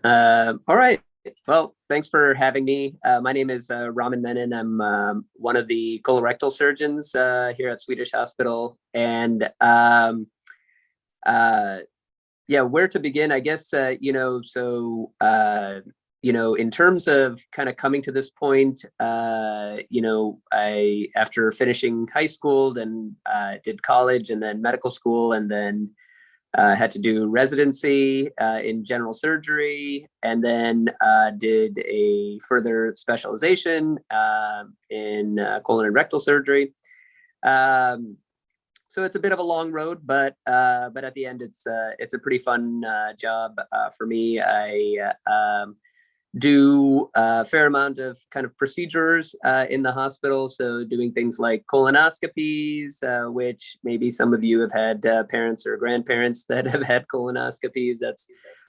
All right. Well, thanks for having me. My name is Raman Menon. I'm one of the colorectal surgeons here at Swedish Hospital. And uh, yeah, where to begin? I guess, in terms of kind of coming to this point, after finishing high school, then did college and then medical school, and then had to do residency in general surgery, and then did a further specialization in colon and rectal surgery. Um, so it's a bit of a long road, but at the end, it's a pretty fun job for me. I do a fair amount of kind of procedures in the hospital. So doing things like colonoscopies, which maybe some of you have had parents or grandparents that have had colonoscopies. That's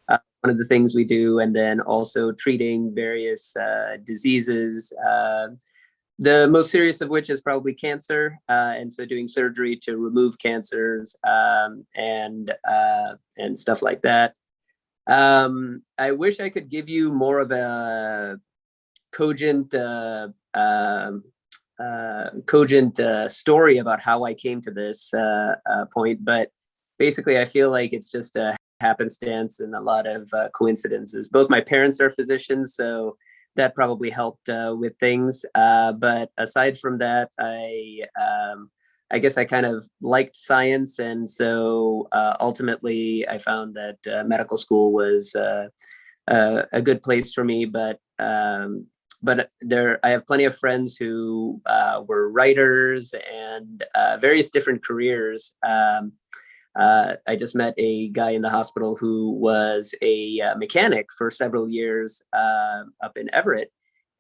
one of the things we do. And then also treating various diseases, the most serious of which is probably cancer. And so doing surgery to remove cancers and stuff like that. I wish I could give you more of a cogent story about how I came to this point, but basically I feel like it's just a happenstance and a lot of coincidences. Both my parents are physicians, so that probably helped with things. But aside from that, I guess I kind of liked science, and so ultimately I found that medical school was a good place for me. But I have plenty of friends who were writers and various different careers. I just met a guy in the hospital who was a mechanic for several years up in Everett.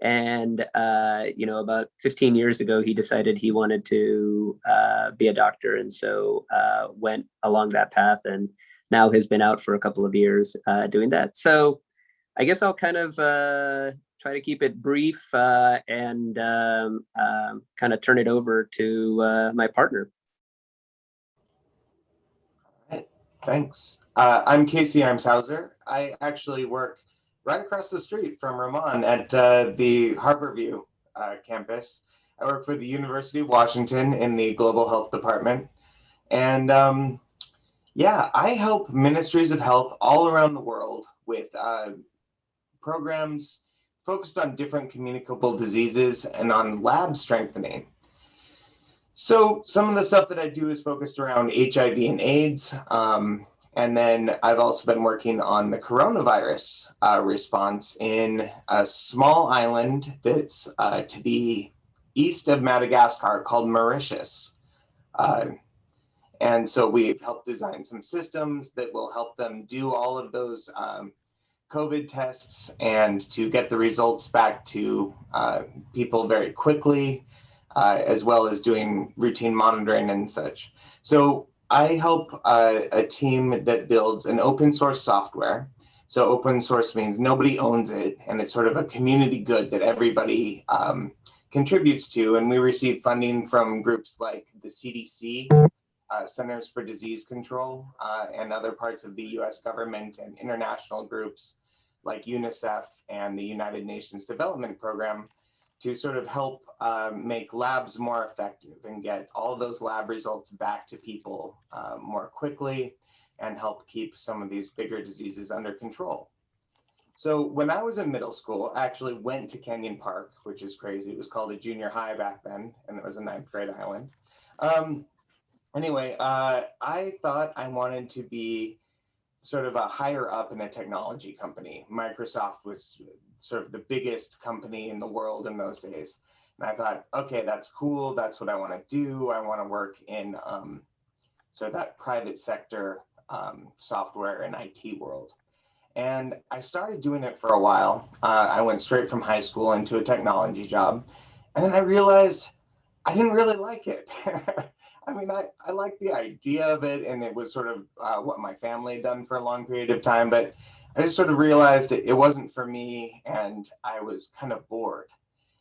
And, about 15 years ago, he decided he wanted to be a doctor. And so went along that path and now has been out for a couple of years doing that. So I guess I'll kind of try to keep it brief and kind of turn it over to my partner. All right, thanks. I'm Casey Hauser. I actually work right across the street from Ramon at the Harborview campus. I work for the University of Washington in the Global Health Department. And I help ministries of health all around the world with programs focused on different communicable diseases and on lab strengthening. So some of the stuff that I do is focused around HIV and AIDS. And then I've also been working on the coronavirus response in a small island that's to the east of Madagascar called Mauritius. And so we've helped design some systems that will help them do all of those COVID tests and to get the results back to people very quickly, as well as doing routine monitoring and such. So I help a team that builds an open source software. So open source means nobody owns it, and it's sort of a community good that everybody contributes to. And we receive funding from groups like the CDC, Centers for Disease Control, and other parts of the US government and international groups like UNICEF and the United Nations Development Program to sort of help make labs more effective and get all those lab results back to people more quickly and help keep some of these bigger diseases under control. So when I was in middle school, I actually went to Kenyon Park, which is crazy. It was called a junior high back then, and it was a ninth grade island. I thought I wanted to be sort of a higher up in a technology company. Microsoft was sort of the biggest company in the world in those days. And I thought, okay, that's cool. That's what I want to do. I want to work in sort of that private sector software and IT world. And I started doing it for a while. I went straight from high school into a technology job. And then I realized I didn't really like it. I mean, I liked the idea of it, and it was sort of what my family had done for a long period of time, but I just sort of realized it wasn't for me, and I was kind of bored.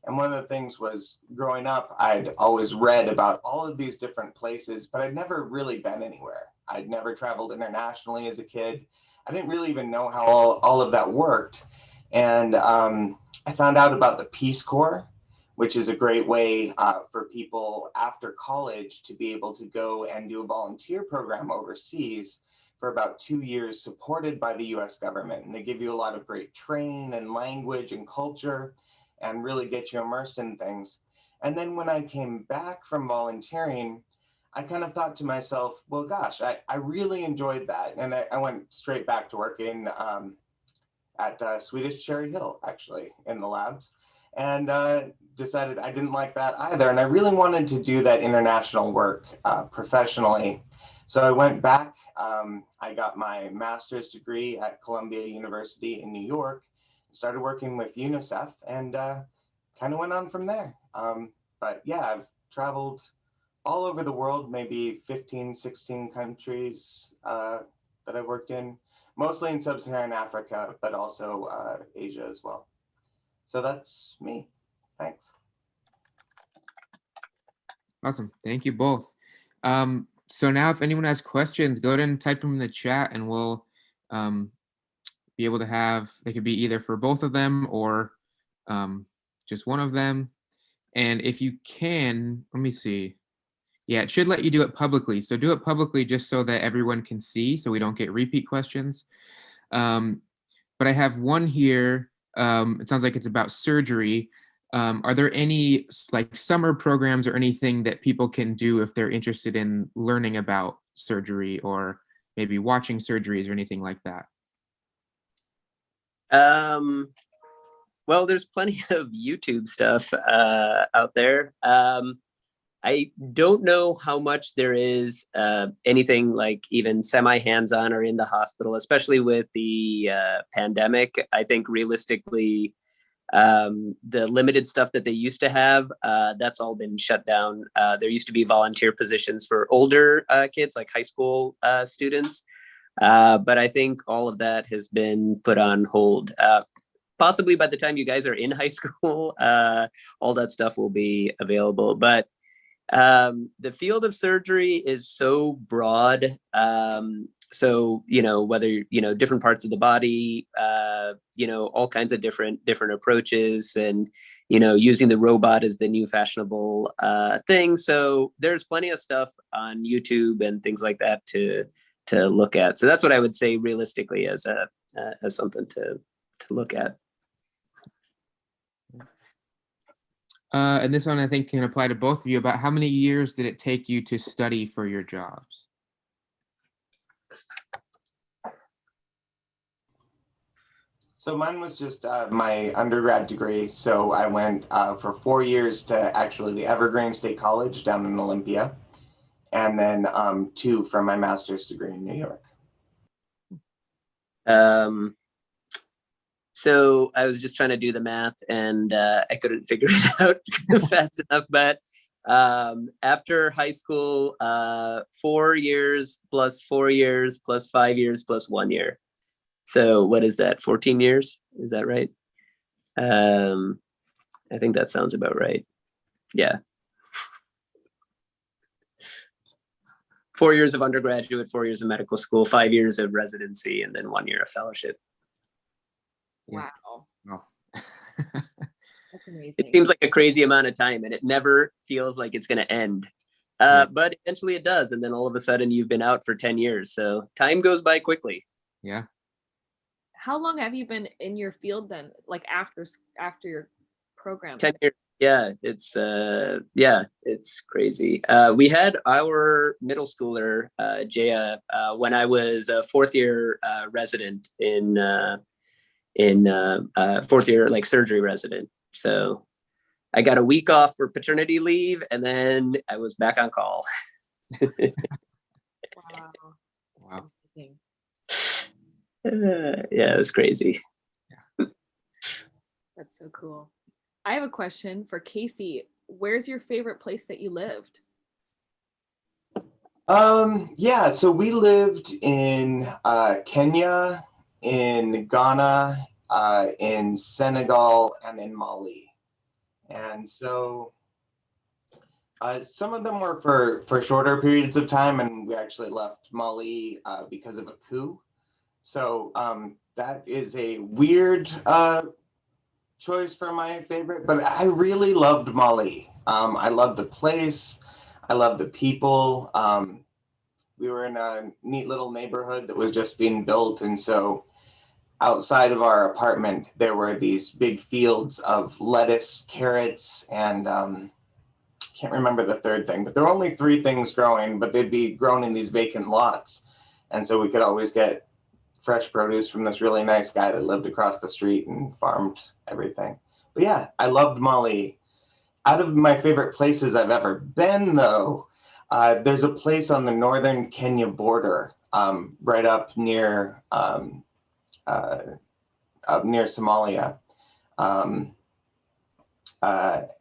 And one of the things was, growing up, I'd always read about all of these different places, but I'd never really been anywhere. I'd never traveled internationally as a kid. I didn't really even know how all of that worked. And I found out about the Peace Corps, which is a great way for people after college to be able to go and do a volunteer program overseas for about 2 years, supported by the US government. And they give you a lot of great training and language and culture and really get you immersed in things. And then when I came back from volunteering, I kind of thought to myself, well, gosh, I really enjoyed that. And I went straight back to working at Swedish Cherry Hill, actually, in the labs, and decided I didn't like that either. And I really wanted to do that international work professionally. So I went back. I got my master's degree at Columbia University in New York, started working with UNICEF, and kind of went on from there. But yeah, I've traveled all over the world, maybe 15, 16 countries that I've worked in, mostly in sub-Saharan Africa, but also Asia as well. So that's me. Thanks. Awesome. Thank you both. So now if anyone has questions, go ahead and type them in the chat and we'll be able to have, they could be either for both of them or just one of them. And if you can, let me see. Yeah, it should let you do it publicly. So do it publicly just so that everyone can see, so we don't get repeat questions. But I have one here. It sounds like it's about surgery. Are there any like summer programs or anything that people can do if they're interested in learning about surgery or maybe watching surgeries or anything like that? Well, there's plenty of YouTube stuff out there. I don't know how much there is anything like even semi hands-on or in the hospital, especially with the pandemic. I think realistically, the limited stuff that they used to have, that's all been shut down. There used to be volunteer positions for older kids, like high school students. But I think all of that has been put on hold. Possibly by the time you guys are in high school, all that stuff will be available. But the field of surgery is so broad. So, whether, different parts of the body, all kinds of different approaches and, using the robot as the new fashionable thing. So there's plenty of stuff on YouTube and things like that to look at. So that's what I would say realistically as something to look at. And this one I think can apply to both of you. About how many years did it take you to study for your jobs? So mine was just my undergrad degree. So I went for 4 years to actually the Evergreen State College down in Olympia, and then 2 from my master's degree in New York. So I was just trying to do the math and I couldn't figure it out fast enough. But after high school, 4 years plus 4 years plus 5 years plus 1 year. So what is that? 14 years? Is that right? I think that sounds about right. Yeah. 4 years of undergraduate, 4 years of medical school, 5 years of residency, and then 1 year of fellowship. Wow. Oh. That's amazing. It seems like a crazy amount of time and it never feels like it's going to end. But eventually it does. And then all of a sudden you've been out for 10 years. So time goes by quickly. Yeah. How long have you been in your field then? Like after your program? 10 years. Yeah, it's crazy. We had our middle schooler, Jaya, when I was a 4th year resident in 4th year, like surgery resident. So I got a week off for paternity leave and then I was back on call. Wow. Wow. Amazing. Yeah, it was crazy. That's so cool. I have a question for Casey. Where's your favorite place that you lived? Yeah, so we lived in Kenya, in Ghana, in Senegal, and in Mali. And so some of them were for shorter periods of time, and we actually left Mali because of a coup. So that is a weird choice for my favorite, but I really loved Mali. I loved the place. I loved the people. We were in a neat little neighborhood that was just being built. And so outside of our apartment, there were these big fields of lettuce, carrots, and can't remember the third thing, but there were only three things growing, but they'd be grown in these vacant lots. And so we could always get fresh produce from this really nice guy that lived across the street and farmed everything. But yeah, I loved Mali. Out of my favorite places I've ever been, though, there's a place on the northern Kenya border, right up near Somalia,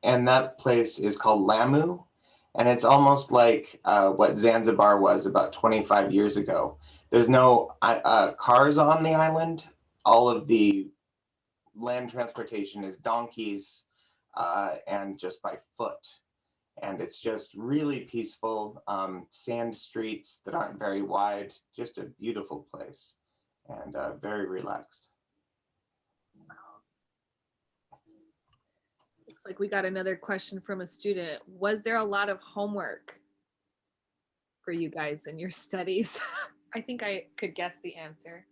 and that place is called Lamu, and it's almost like what Zanzibar was about 25 years ago. There's no cars on the island. All of the land transportation is donkeys and just by foot. And it's just really peaceful, sand streets that aren't very wide, just a beautiful place and very relaxed. Looks like we got another question from a student. Was there a lot of homework for you guys in your studies? I think I could guess the answer.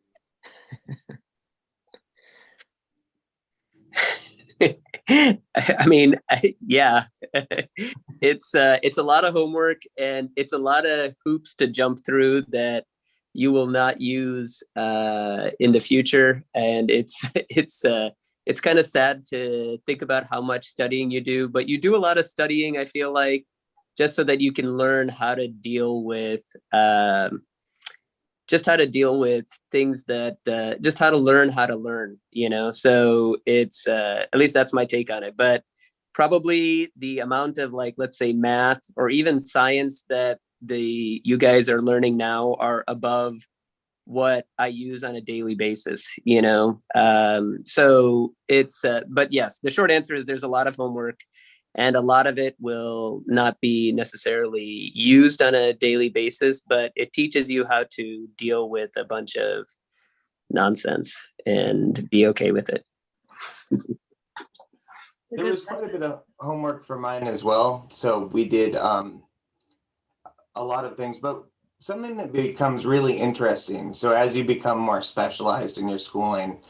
I mean, yeah, it's a lot of homework and it's a lot of hoops to jump through that you will not use in the future. And it's kind of sad to think about how much studying you do, but you do a lot of studying, I feel like, just so that you can learn how to deal with just how to deal with things that just how to learn, you know. So it's at least that's my take on it. But probably the amount of, like, let's say math or even science that you guys are learning now are above what I use on a daily basis, you know. So it's but yes, the short answer is there's a lot of homework, and a lot of it will not be necessarily used on a daily basis, but it teaches you how to deal with a bunch of nonsense and be okay with it. There was quite a bit of homework for mine as well. So we did a lot of things, but something that becomes really interesting. So as you become more specialized in your schooling,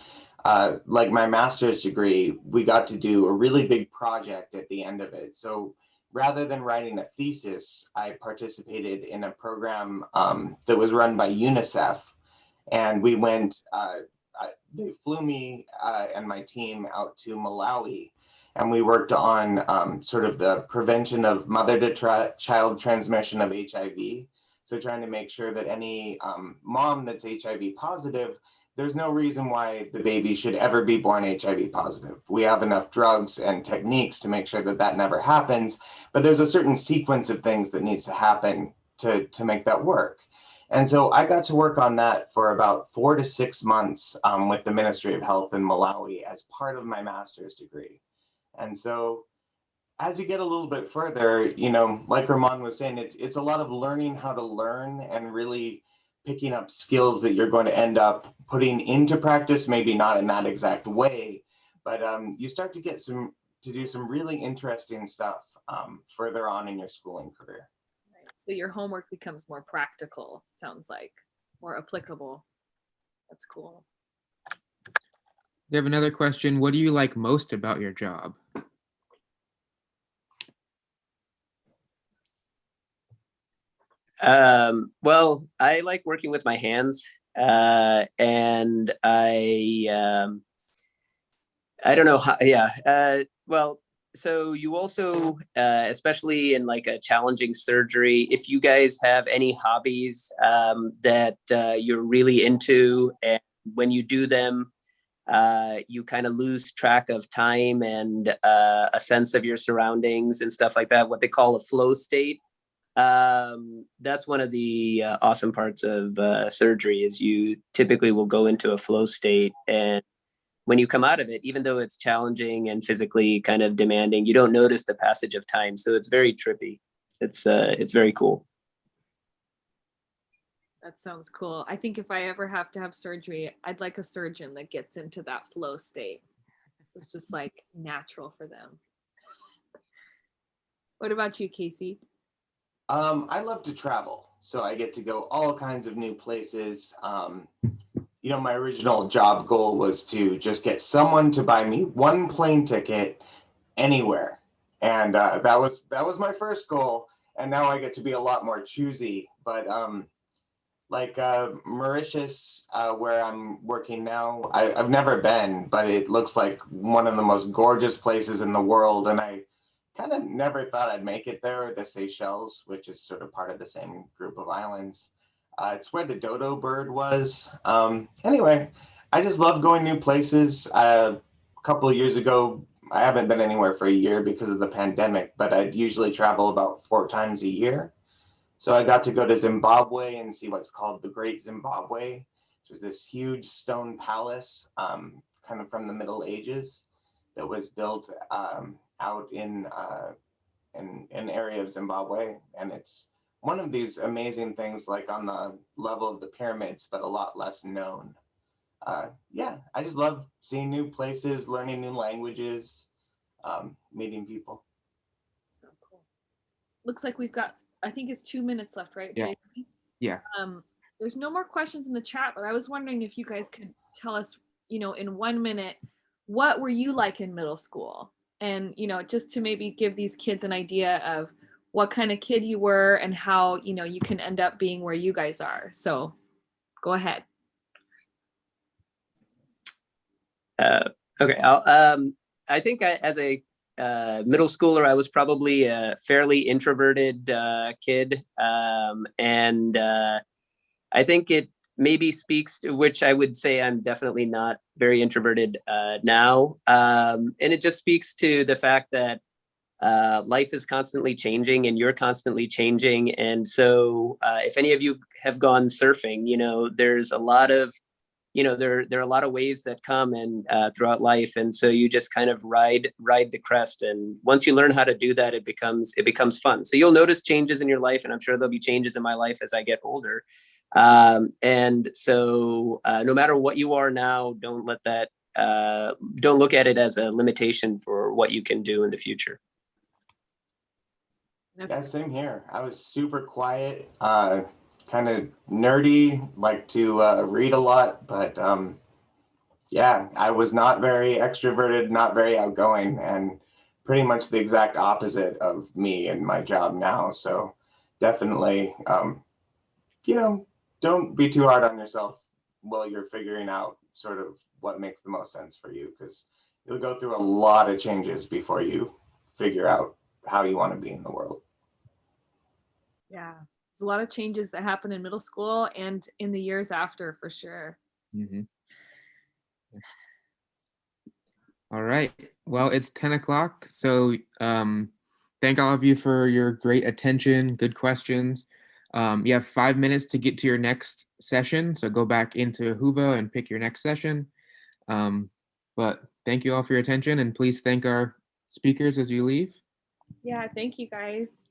like my master's degree, we got to do a really big project at the end of it. So rather than writing a thesis, I participated in a program that was run by UNICEF. And we went, they flew me and my team out to Malawi. And we worked on sort of the prevention of mother-to-child transmission of HIV. So trying to make sure that any mom that's HIV positive, there's no reason why the baby should ever be born HIV positive. We have enough drugs and techniques to make sure that that never happens, but there's a certain sequence of things that needs to happen to make that work. And so I got to work on that for about 4 to 6 months with the Ministry of Health in Malawi as part of my master's degree. And so as you get a little bit further, you know, like Ramon was saying, it's a lot of learning how to learn and really picking up skills that you're going to end up putting into practice, maybe not in that exact way, but you start to get to do some really interesting stuff further on in your schooling career. Right. So your homework becomes more practical, sounds like, more applicable. That's cool. We have another question. What do you like most about your job? Well, I like working with my hands, and I don't know how, yeah. Well, so you also, especially in like a challenging surgery, if you guys have any hobbies that you're really into, and when you do them, you kind of lose track of time and a sense of your surroundings and stuff like that, what they call a flow state. That's one of the awesome parts of surgery is you typically will go into a flow state, and when you come out of it, even though it's challenging and physically kind of demanding, you don't notice the passage of time. So it's very trippy. It's very cool. That sounds cool. I think if I ever have to have surgery, I'd like a surgeon that gets into that flow state. So it's just like natural for them. What about you, Casey? I love to travel, so I get to go all kinds of new places. My original job goal was to just get someone to buy me one plane ticket anywhere, and that was my first goal. And now I get to be a lot more choosy. But like Mauritius, where I'm working now, I've never been, but it looks like one of the most gorgeous places in the world, and I kind of never thought I'd make it there. The Seychelles, which is sort of part of the same group of islands. It's where the dodo bird was. Anyway, I just love going new places. A couple of years ago, I haven't been anywhere for a year because of the pandemic, but I'd usually travel about 4 times a year. So I got to go to Zimbabwe and see what's called the Great Zimbabwe, which is this huge stone palace, kind of from the Middle Ages, that was built out in an area of Zimbabwe, and it's one of these amazing things, like on the level of the pyramids, but a lot less known. Yeah, I just love seeing new places, learning new languages, meeting people. So cool. Looks like we've got, I think it's 2 minutes left, right, Yeah. Jason? Yeah. There's no more questions in the chat, but I was wondering if you guys could tell us, in 1 minute, what were you like in middle school? And, just to maybe give these kids an idea of what kind of kid you were and how, you can end up being where you guys are. So go ahead. Okay, I think as a middle schooler, I was probably a fairly introverted kid, and I think it maybe speaks to, which I would say I'm definitely not very introverted now, and it just speaks to the fact that life is constantly changing and you're constantly changing. And so if any of you have gone surfing, there's a lot of there are a lot of waves that come and throughout life, and so you just kind of ride the crest. And once you learn how to do that, it becomes fun. So you'll notice changes in your life, and I'm sure there'll be changes in my life as I get older. And so no matter what you are now, don't look at it as a limitation for what you can do in the future. Yeah, same here. I was super quiet, kind of nerdy, like to read a lot, but yeah, I was not very extroverted, not very outgoing, and pretty much the exact opposite of me in my job now. So definitely, don't be too hard on yourself while you're figuring out sort of what makes the most sense for you, because you'll go through a lot of changes before you figure out how you want to be in the world. Yeah, there's a lot of changes that happen in middle school and in the years after, for sure. Mm-hmm. All right. Well, it's 10 o'clock. So thank all of you for your great attention, good questions. You have 5 minutes to get to your next session. So go back into Whova and pick your next session. But thank you all for your attention, and please thank our speakers as you leave. Yeah, thank you guys.